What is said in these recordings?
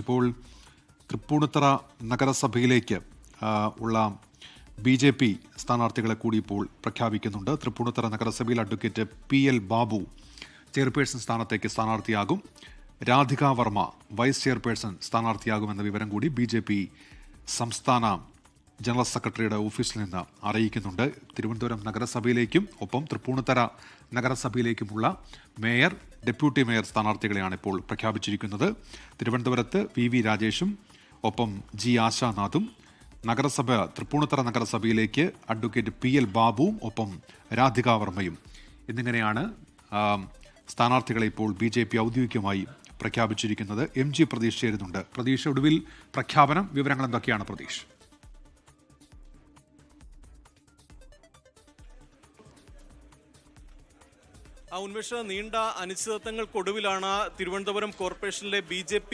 ഇപ്പോൾ തൃപ്പൂണിത്തറ നഗരസഭയിലേക്ക് ഉള്ള BJP സ്ഥാനാർത്ഥികളെ കൂടി ഇപ്പോൾ പ്രഖ്യാപിക്കുന്നുണ്ട്. തൃപ്പൂണിത്തറ നഗരസഭയിൽ അഡ്വക്കേറ്റ് PL ബാബു ചെയർപേഴ്സൺ സ്ഥാനത്തേക്ക് സ്ഥാനാർത്ഥിയാകും. രാധിക വർമ്മ വൈസ് ചെയർപേഴ്സൺ സ്ഥാനാർത്ഥിയാകുമെന്ന വിവരം കൂടി BJP സംസ്ഥാന ജനറൽ സെക്രട്ടറിയുടെ ഓഫീസിൽ നിന്ന് അറിയിക്കുന്നുണ്ട്. തിരുവനന്തപുരം നഗരസഭയിലേക്കും ഒപ്പം തൃപ്പൂണിത്തറ നഗരസഭയിലേക്കുമുള്ള മേയർ, ഡെപ്യൂട്ടി മേയർ സ്ഥാനാർത്ഥികളെയാണ് ഇപ്പോൾ പ്രഖ്യാപിച്ചിരിക്കുന്നത്. തിരുവനന്തപുരത്ത് VV രാജേഷും ഒപ്പം G ആശാനാഥും, തൃപ്പൂണിത്തറ നഗരസഭയിലേക്ക് അഡ്വക്കേറ്റ് PL ബാബുവും ഒപ്പം രാധിക വർമ്മയും എന്നിങ്ങനെയാണ് സ്ഥാനാർത്ഥികളെ ഇപ്പോൾ BJP ഔദ്യോഗികമായി പ്രഖ്യാപിച്ചിരിക്കുന്നത്. MG പ്രതീഷ് ചേരുന്നുണ്ട്. പ്രതീഷ്, ഒടുവിൽ പ്രഖ്യാപനം, വിവരങ്ങൾ എന്തൊക്കെയാണ് പ്രതീഷ്? ഉന്മേഷ, നീണ്ട അനിശ്ചിതത്വങ്ങൾക്കൊടുവിലാണ് തിരുവനന്തപുരം കോർപ്പറേഷനിലെ BJP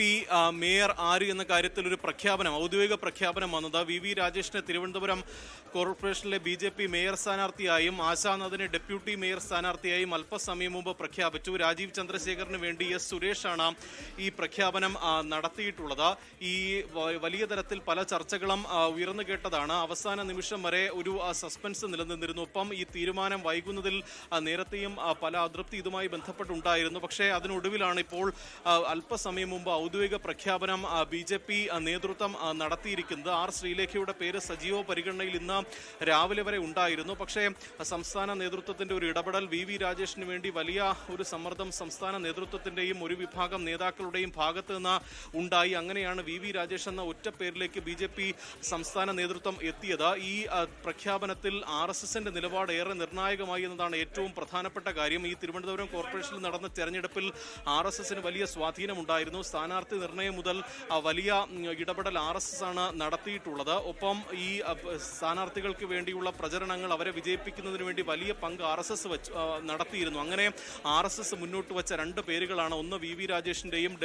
മേയർ ആര് എന്ന കാര്യത്തിൽ ഒരു പ്രഖ്യാപനം, ഔദ്യോഗിക പ്രഖ്യാപനം വന്നത്. VV രാജേഷിനെ തിരുവനന്തപുരം കോർപ്പറേഷനിലെ BJP മേയർ സ്ഥാനാർത്ഥിയായും ആശാനാഥിനെ ഡെപ്യൂട്ടി മേയർ സ്ഥാനാർത്ഥിയായും അല്പസമയം മുമ്പ് പ്രഖ്യാപിച്ചു. രാജീവ് ചന്ദ്രശേഖറിന് വേണ്ടി S സുരേഷാണ് ഈ പ്രഖ്യാപനം നടത്തിയിട്ടുള്ളത്. ഈ വലിയ തരത്തിൽ പല ചർച്ചകളും ഉയർന്നു കേട്ടതാണ്. അവസാന നിമിഷം വരെ ഒരു സസ്പെൻസ് നിലനിന്നിരുന്നു. ഒപ്പം ഈ തീരുമാനം വൈകുന്നതിൽ നേരത്തെയും പല അതൃപ്തി ഇതുമായി ബന്ധപ്പെട്ടുണ്ടായിരുന്നു. പക്ഷേ അതിനൊടുവിലാണ് ഇപ്പോൾ അല്പസമയം മുമ്പ് ഔദ്യോഗിക പ്രഖ്യാപനം BJP നേതൃത്വം നടത്തിയിരിക്കുന്നത്. R ശ്രീലേഖയുടെ പേര് സജീവ പരിഗണനയിൽ ഇന്ന് രാവിലെ വരെ ഉണ്ടായിരുന്നു. പക്ഷേ സംസ്ഥാന നേതൃത്വത്തിന്റെ ഒരു ഇടപെടൽ, VV രാജേഷിന് വേണ്ടി വലിയ ഒരു സമ്മർദ്ദം സംസ്ഥാന നേതൃത്വത്തിന്റെയും ഒരു വിഭാഗം നേതാക്കളുടെയും ഭാഗത്ത് നിന്ന് ഉണ്ടായി. അങ്ങനെയാണ് VV രാജേഷ് എന്ന ഒറ്റ പേരിലേക്ക് BJP സംസ്ഥാന നേതൃത്വം എത്തിയത്. ഈ പ്രഖ്യാപനത്തിൽ RSSന്റെ നിലപാട് ഏറെ നിർണായകമായി എന്നതാണ് ഏറ്റവും പ്രധാനപ്പെട്ട കാര്യം. ഈ തിരുവനന്തപുരം കോർപ്പറേഷനിൽ നടന്ന തെരഞ്ഞെടുപ്പിൽ RSSന് വലിയ സ്വാധീനമുണ്ടായിരുന്നു. സ്ഥാനാർത്ഥി നിർണയം മുതൽ വലിയ ഇടപെടൽ RSS ആണ് നടത്തിയിട്ടുള്ളത്. ഒപ്പം ഈ സ്ഥാനാർത്ഥികൾക്ക് വേണ്ടിയുള്ള പ്രചരണങ്ങൾ, അവരെ വിജയിപ്പിക്കുന്നതിന് വേണ്ടി വലിയ പങ്ക് RSS നടത്തിയിരുന്നു. അങ്ങനെ RSS മുന്നോട്ട് വെച്ച രണ്ട് പേരുകളാണ്, ഒന്ന് VV രാജേഷിന്റെയും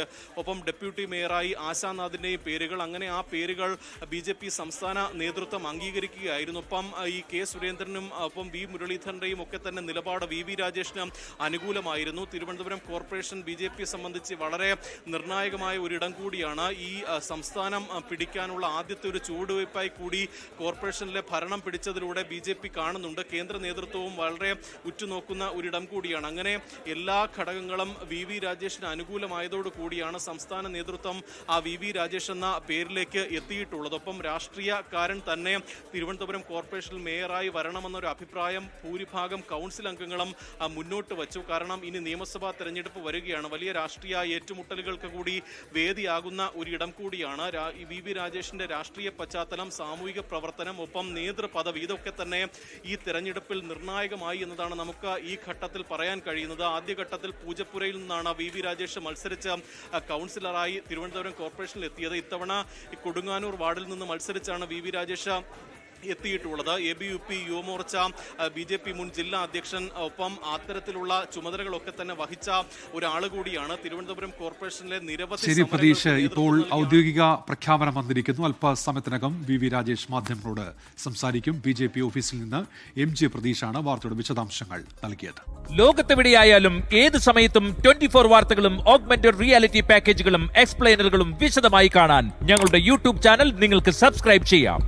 ഒപ്പം ഡെപ്യൂട്ടി മേയറായി ആശാനാഥിന്റെയും പേരുകൾ. അങ്ങനെ ആ പേരുകൾ BJP സംസ്ഥാന നേതൃത്വം അംഗീകരിക്കുകയായിരുന്നു. ഒപ്പം ഈ K സുരേന്ദ്രനും ഒപ്പം V മുരളീധരന്റെയും ഒക്കെ തന്നെ നിലപാട് VV രാജേഷിന് അനുകൂലമായിരുന്നു. തിരുവനന്തപുരം കോർപ്പറേഷൻ BJP സംബന്ധിച്ച് വളരെ നിർണായകമായ ഒരിടം കൂടിയാണ്. ഈ സംസ്ഥാനം പിടിക്കാനുള്ള ആദ്യത്തെ ഒരു ചുവടുവയ്പായി കൂടി കോർപ്പറേഷനിലെ ഭരണം പിടിച്ചതിലൂടെ BJP കാണുന്നുണ്ട്. കേന്ദ്ര നേതൃത്വവും വളരെ ഉറ്റുനോക്കുന്ന ഒരിടം കൂടിയാണ്. അങ്ങനെ എല്ലാ ഘടകങ്ങളും VV രാജേഷിന് അനുകൂലമായതോടു കൂടിയാണ് സംസ്ഥാന നേതൃത്വം ആ VV രാജേഷ് എന്ന പേരിലേക്ക് എത്തിയിട്ടുള്ളത്. ഒപ്പം രാഷ്ട്രീയക്കാരൻ തന്നെ തിരുവനന്തപുരം കോർപ്പറേഷനിൽ മേയറായി വരണമെന്നൊരു അഭിപ്രായം ഭൂരിഭാഗം കൗൺസിൽ അംഗങ്ങളും മുന്നോട്ട് വച്ചു. കാരണം ഇനി നിയമസഭാ തെരഞ്ഞെടുപ്പ് വരികയാണ്. വലിയ രാഷ്ട്രീയ ഏറ്റുമുട്ടലുകൾക്ക് കൂടി വേദിയാകുന്ന ഒരിടം കൂടിയാണ്. VV രാജേഷിന്റെ രാഷ്ട്രീയ പശ്ചാത്തലം, സാമൂഹിക പ്രവർത്തനം, ഒപ്പം നേതൃപദവി, ഇതൊക്കെ തന്നെ ഈ തെരഞ്ഞെടുപ്പിൽ നിർണായകമായി എന്നതാണ് നമുക്ക് ഈ ഘട്ടത്തിൽ പറയാൻ കഴിയുന്നത്. ആദ്യഘട്ടത്തിൽ പൂജപ്പുരയിൽ നിന്നാണ് VV രാജേഷ് മത്സരിച്ച് കൗൺസിലറായി തിരുവനന്തപുരം കോർപ്പറേഷനിൽ എത്തിയത്. ഇത്തവണ കൊടുങ്ങാനൂർ വാർഡിൽ നിന്ന് മത്സരിച്ചാണ് VV രാജേഷ് എത്തിയിട്ടുള്ളത്. ABUP യുവമോർച്ച BJP മുൻ ജില്ലാ അധ്യക്ഷൻ, ഒപ്പം അത്തരത്തിലുള്ള ചുമതലകളൊക്കെ തന്നെ വഹിച്ച ഒരാൾ കൂടിയാണ്. തിരുവനന്തപുരം കോർപ്പറേഷനിലെ നിരവധി. ശരി പ്രതീഷ്, ഇപ്പോൾ ഔദ്യോഗിക പ്രഖ്യാപനം വന്നിരിക്കുന്നു. അല്പസമയത്തിനകം VV രാജേഷ് മാധ്യമങ്ങളോട് സംസാരിക്കും. BJP ഓഫീസിൽ നിന്ന് MG പ്രതീഷാണ് വാർത്തയുടെ വിശദാംശങ്ങൾ നൽകിയത്. ലോകത്തെവിടെയായാലും ഏത് സമയത്തും 24 വാർത്തകളും ഓഗ്മെന്റഡ് റിയാലിറ്റി പാക്കേജുകളും എക്സ്പ്ലെയിനറുകളും വിശദമായി കാണാൻ ഞങ്ങളുടെ YouTube ചാനൽ നിങ്ങൾക്ക് സബ്സ്ക്രൈബ് ചെയ്യാം.